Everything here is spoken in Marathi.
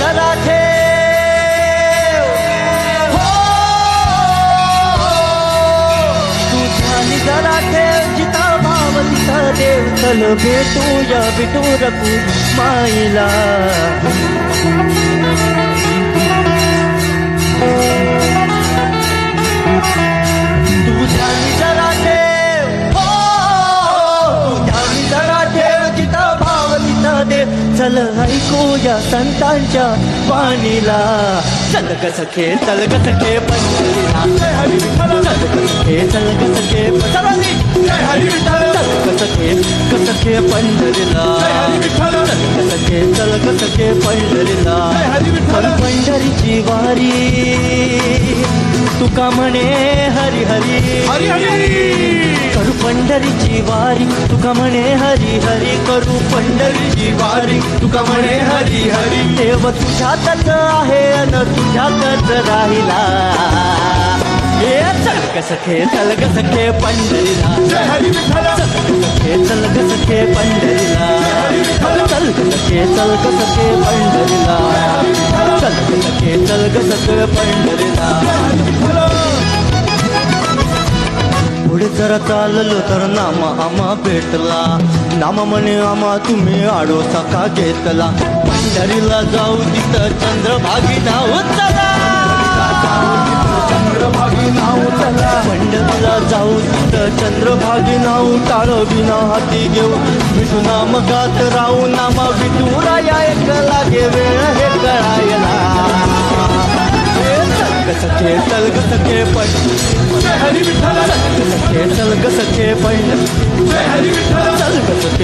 जरा ठेव हो, तू ध्यान जरा ठेव जिता भाव तिथा देव चल भेटूया भेटू रकू माईला तू ध्यान जरा ठेव हो, तू ध्यान जरा ठेव जिता भाव तिथा देव चल ऐकूया संतांच्या वाणीला चल ग सखे चल ग सखे पंढरीला चल ग सखे चल ग सखे चल ग सखे पंढरीला चल ग सखे चल ग सखे पंढरीला पण पंढरीची वारी तुका म्हणे हरी हरी हरी हरी करू पंढरीची वारी तुका म्हणे हरी हरी करू पंढरीची वारी तुका म्हणे हरी हरी देव तुझ्यातच आहे अन तुझ्यातच राहिला हे चल ग सखे चल ग सखे पंढरीला जय हरी विठ्ठल चल ग सखे पंढरीला चल ग सखे चल ग सखे पंढरीला चल ग सखे चल ग सखे पंढरीला पुढे जरा चाललो तर नाम आम्हा भेटला नाम म्हणे आम्हा तुम्ही आडोसा का घेतला पंढरीला जाऊ तिथं चंद्रभागी नाव चला चंद्रभागी नाव चला पंढरीला जाऊ तिथं चंद्रभागी नाव टाळ बिना हाती घेऊ विठू नाम गात राहू नामा विठुराया एक लागे वेळ हे कळायला सखे चल ग सखे पंढरी जय हरी विठ्ठल सखे चल ग सखे पंढरी जय हरी विठ्ठल